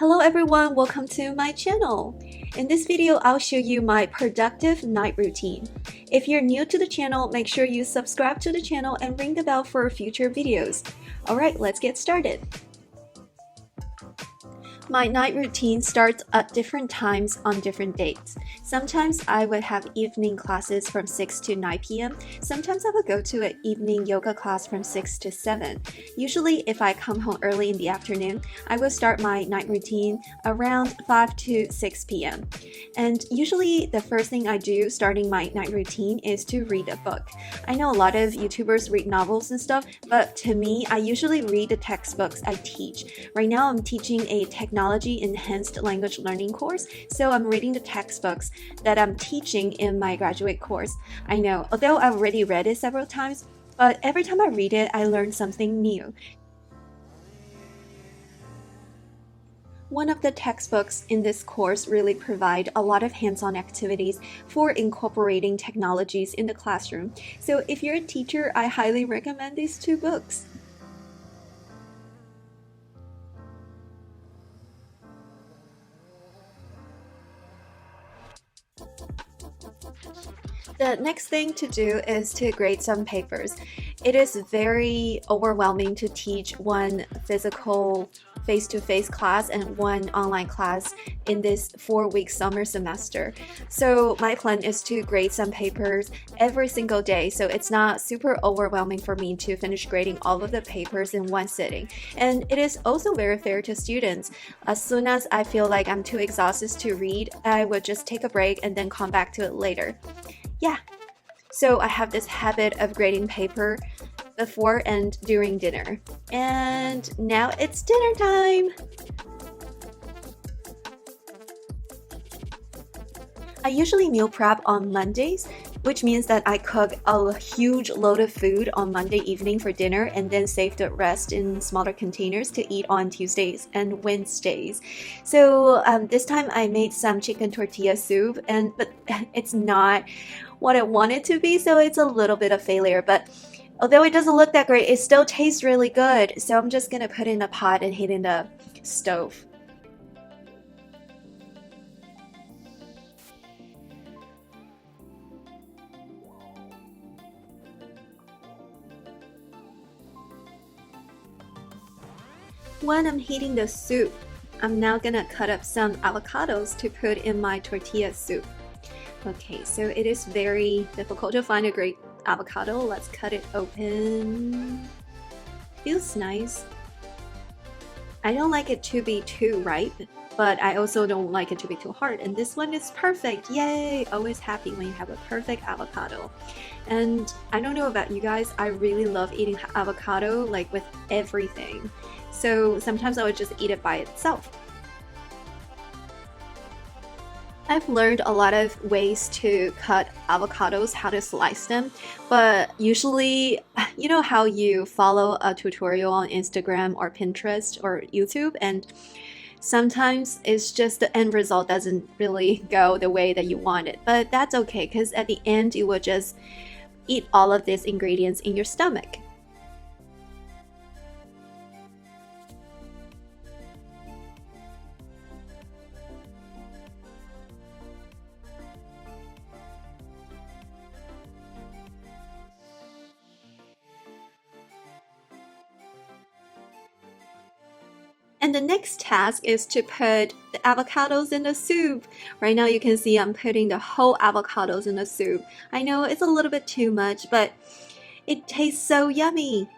Hello everyone, welcome to my channel. In this video, I'll show you my productive night routine. If you're new to the channel, make sure you subscribe to the channel and ring the bell for future videos. Alright, let's get started. My night routine starts at different times on different dates. Sometimes I would have evening classes from 6 to 9 p.m. Sometimes I would go to an evening yoga class from 6 to 7. Usually if I come home early in the afternoon, I will start my night routine around 5 to 6 p.m. And usually the first thing I do starting my night routine is to read a book. I know a lot of YouTubers read novels and stuff, but to me, I usually read the textbooks I teach. Right now I'm teaching a technology enhanced language learning course, so I'm reading the textbooks that I'm teaching in my graduate course. I know, although I've already read it several times, but every time I read it, I learn something new. One of the textbooks in this course really provide a lot of hands-on activities for incorporating technologies in the classroom. So if you're a teacher, I highly recommend these two books. The next thing to do is to grade some papers. It is very overwhelming to teach one physical face-to-face class and one online class in this 4-week summer semester. So my plan is to grade some papers every single day, so it's not super overwhelming for me to finish grading all of the papers in one sitting. And it is also very fair to students. As soon as I feel like I'm too exhausted to read, I would just take a break and then come back to it later. Yeah, so I have this habit of grading paper before and during dinner. And now it's dinner time! I usually meal prep on Mondays, which means that I cook a huge load of food on Monday evening for dinner and then save the rest in smaller containers to eat on Tuesdays and Wednesdays. So this time I made some chicken tortilla soup, but it's not what I want it to be, so it's a little bit of failure. But although it doesn't look that great, it still tastes really good. So I'm just gonna put it in a pot and heat in the stove. When I'm heating the soup, I'm now gonna cut up some avocados to put in my tortilla soup. Okay, so it is very difficult to find a great avocado. Let's cut it open. Feels nice. I don't like it to be too ripe, but I also don't like it to be too hard. And this one is perfect. Yay! Always happy when you have a perfect avocado. And I don't know about you guys, I really love eating avocado like with everything. So sometimes I would just eat it by itself. I've learned a lot of ways to cut avocados, how to slice them, but usually, you know how you follow a tutorial on Instagram or Pinterest or YouTube, and sometimes it's just the end result doesn't really go the way that you want it, but that's okay because at the end you will just eat all of these ingredients in your stomach. And the next task is to put the avocados in the soup. Right now you can see I'm putting the whole avocados in the soup. I know it's a little bit too much, but it tastes so yummy.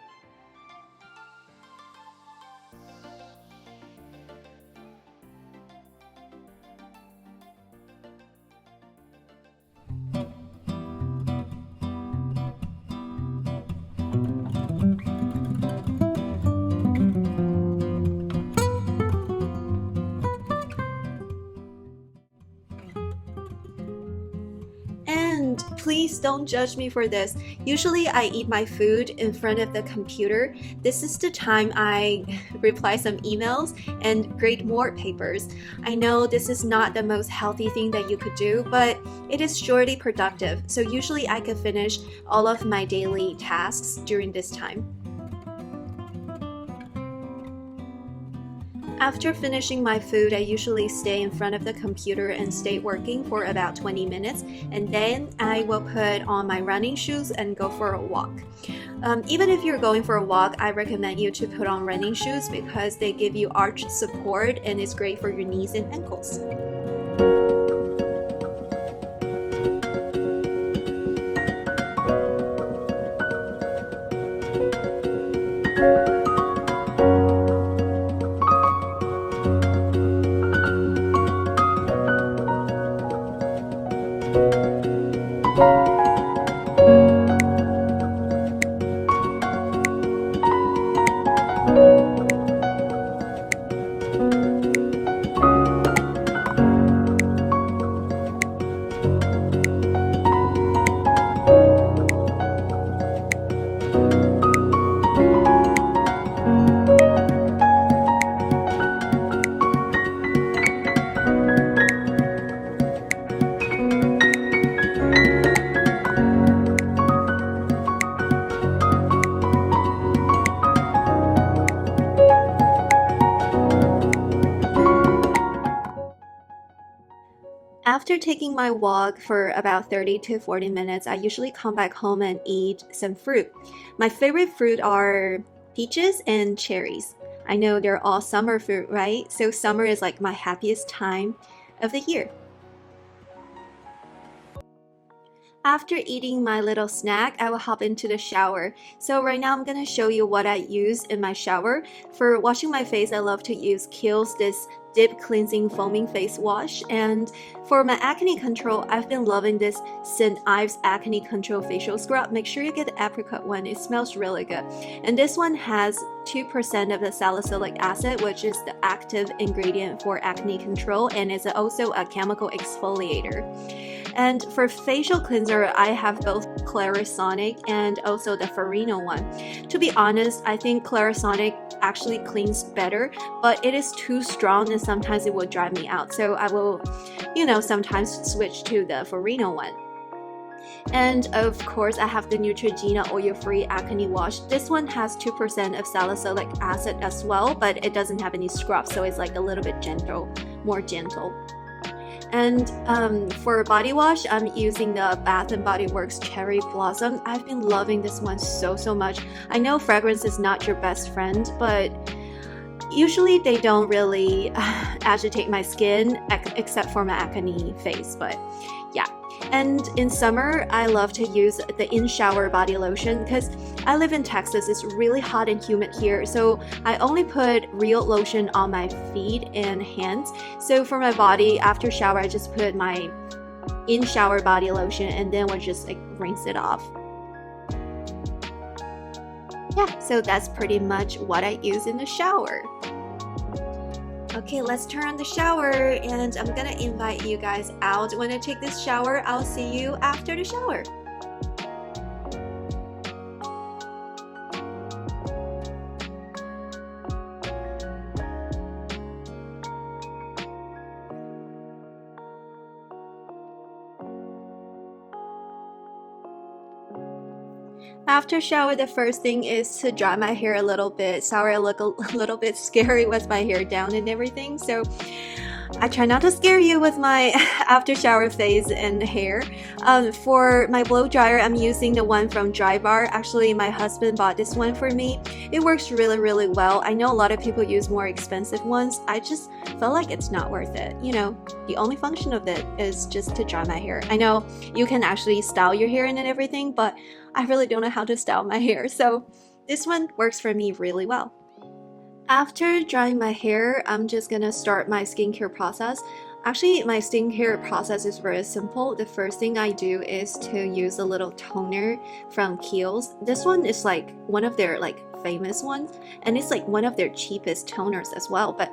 Please don't judge me for this. Usually I eat my food in front of the computer. This is the time I reply some emails and grade more papers. I know this is not the most healthy thing that you could do, but it is surely productive. So usually I could finish all of my daily tasks during this time. After finishing my food, I usually stay in front of the computer and stay working for about 20 minutes, and then I will put on my running shoes and go for a walk. Even if you're going for a walk, I recommend you to put on running shoes because they give you arch support and it's great for your knees and ankles. After taking my walk for about 30 to 40 minutes, I usually come back home and eat some fruit. My favorite fruit are peaches and cherries. I know they're all summer fruit, right? So summer is like my happiest time of the year. After eating my little snack, I will hop into the shower. So right now I'm going to show you what I use in my shower. For washing my face, I love to use Kiehl's this Deep Cleansing Foaming Face Wash. And for my acne control, I've been loving this St. Ives Acne Control Facial Scrub. Make sure you get the apricot one. It smells really good. And this one has 2% of the salicylic acid, which is the active ingredient for acne control, and it's also a chemical exfoliator. And for facial cleanser, I have both Clarisonic and also the Farino one. To be honest, I think Clarisonic actually cleans better, but it is too strong and sometimes it will dry me out. So I will, sometimes switch to the Farino one. And of course, I have the Neutrogena oil-free acne wash. This one has 2% of salicylic acid as well, but it doesn't have any scrub, so it's like a little bit more gentle. And for body wash, I'm using the Bath & Body Works Cherry Blossom. I've been loving this one so much. I know fragrance is not your best friend, but usually they don't really agitate my skin except for my acne face, but yeah. And in summer, I love to use the in-shower body lotion because I live in Texas. It's really hot and humid here, so I only put real lotion on my feet and hands. So for my body, after shower, I just put my in-shower body lotion and then we'll just rinse it off. Yeah, so that's pretty much what I use in the shower. Okay, let's turn on the shower and I'm gonna invite you guys out. When I take this shower, I'll see you after the shower. After shower, the first thing is to dry my hair a little bit. Sorry, I look a little bit scary with my hair down and everything, so I try not to scare you with my after shower face and hair. For my blow dryer, I'm using the one from Dry Bar. Actually, my husband bought this one for me. It works really well. I know a lot of people use more expensive ones. I just felt like it's not worth it. The only function of it is just to dry my hair. I know you can actually style your hair and everything, but I really don't know how to style my hair. So this one works for me really well. After drying my hair, I'm just gonna start my skincare process. Actually, my skincare process is very simple. The first thing I do is to use a little toner from Kiehl's. This one is like one of their famous ones, and it's like one of their cheapest toners as well. But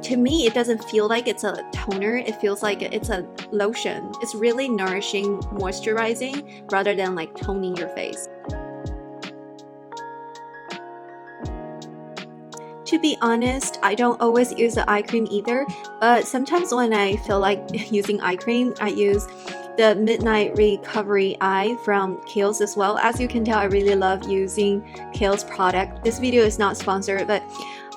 to me, it doesn't feel like it's a toner. It feels like it's a lotion. It's really nourishing, moisturizing, rather than like toning your face. To be honest, I don't always use the eye cream either, but sometimes when I feel like using eye cream, I use the Midnight Recovery Eye from Kiehl's as well. As you can tell, I really love using Kiehl's product. This video is not sponsored, but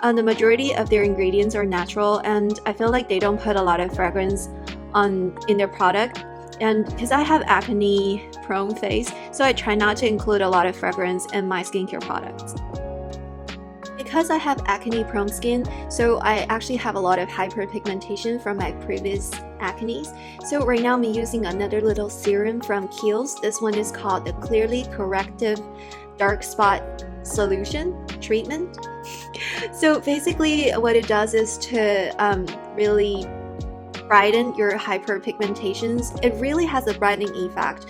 The majority of their ingredients are natural, and I feel like they don't put a lot of fragrance in their product. And because I have acne prone face, so I try not to include a lot of fragrance in my skincare products. Because I have acne prone skin, so I actually have a lot of hyperpigmentation from my previous acne. So right now I'm using another little serum from Kiehl's. This one is called the Clearly Corrective Dark Spot Solution Treatment. So basically what it does is to really brighten your hyperpigmentations. It really has a brightening effect.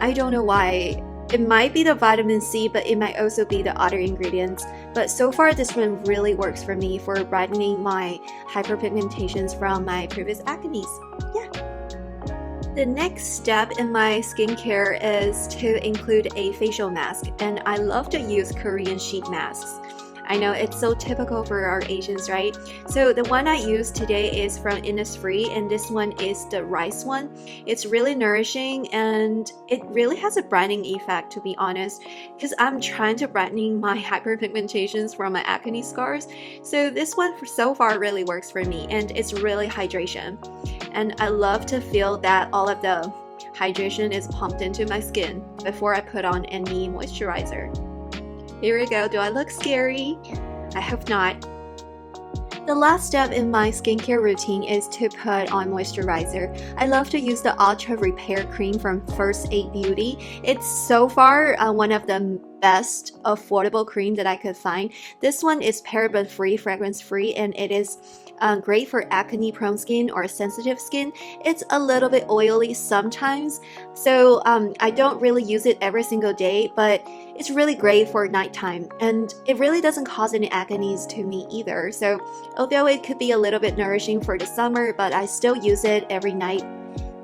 I don't know why. It might be the vitamin C, but it might also be the other ingredients. But so far, this one really works for me for brightening my hyperpigmentations from my previous acne. Yeah. The next step in my skincare is to include a facial mask, and I love to use Korean sheet masks. I know it's so typical for our Asians, right? So the one I use today is from Innisfree, and this one is the rice one. It's really nourishing, and it really has a brightening effect, to be honest, because I'm trying to brighten my hyperpigmentations from my acne scars. So this one so far really works for me, and it's really hydration. And I love to feel that all of the hydration is pumped into my skin before I put on any moisturizer. Here we go. Do I look scary? I hope not. The last step in my skincare routine is to put on moisturizer. I love to use the Ultra Repair Cream from First Aid Beauty. It's so far one of the best affordable cream that I could find. This one is paraben-free, fragrance-free, and it is great for acne-prone skin or sensitive skin. It's a little bit oily sometimes, so I don't really use it every single day, but it's really great for nighttime, and it really doesn't cause any acne to me either. So although it could be a little bit nourishing for the summer, but I still use it every night,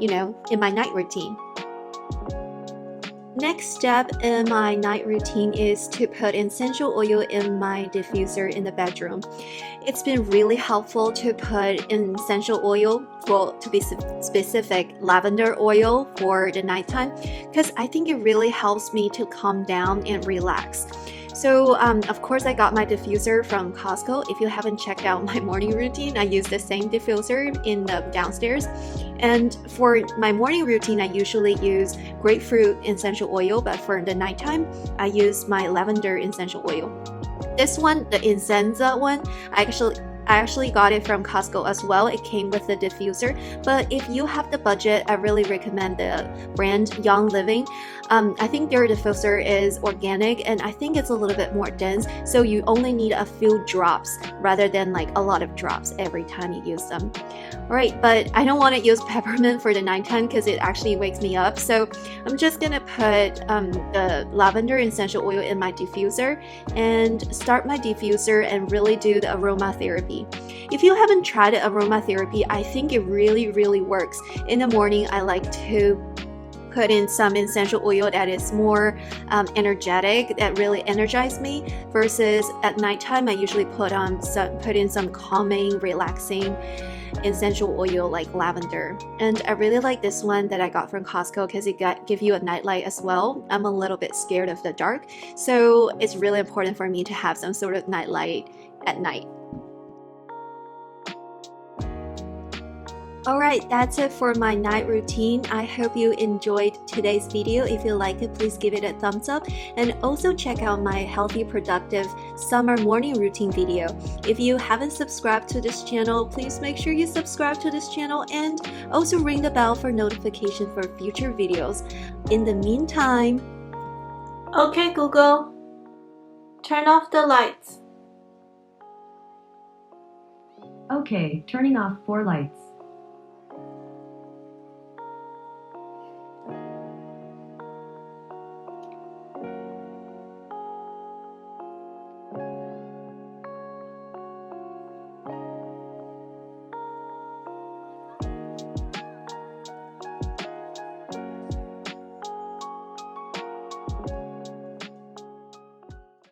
you know, in my night routine. Next step in my night routine is to put essential oil in my diffuser in the bedroom. It's been really helpful to put in essential oil, well, to be specific, lavender oil for the nighttime, because I think it really helps me to calm down and relax. So of course I got my diffuser from Costco. If you haven't checked out my morning routine, I use the same diffuser in the downstairs. And for my morning routine, I usually use grapefruit essential oil, but for the nighttime, I use my lavender essential oil. This one, the Incenza one, I actually got it from Costco as well. It came with the diffuser, but if you have the budget, I really recommend the brand Young Living. I think their diffuser is organic, and I think it's a little bit more dense, so you only need a few drops rather than like a lot of drops every time you use them. Alright, but I don't want to use peppermint for the nighttime because it actually wakes me up, so I'm just gonna put the lavender essential oil in my diffuser and start my diffuser and really do the aromatherapy. If you haven't tried aromatherapy, I think it really works. In the morning, I like to put in some essential oil that is more energetic, that really energizes me, versus at nighttime I usually put in some calming, relaxing essential oil like lavender. And I really like this one that I got from Costco because it give you a nightlight as well. I'm a little bit scared of the dark, so it's really important for me to have some sort of nightlight at night. Alright, that's it for my night routine. I hope you enjoyed today's video. If you liked it, please give it a thumbs up, and also check out my healthy, productive summer morning routine video. If you haven't subscribed to this channel, please make sure you subscribe to this channel and also ring the bell for notification for future videos. In the meantime, okay Google, turn off the lights. Okay, turning off 4 lights.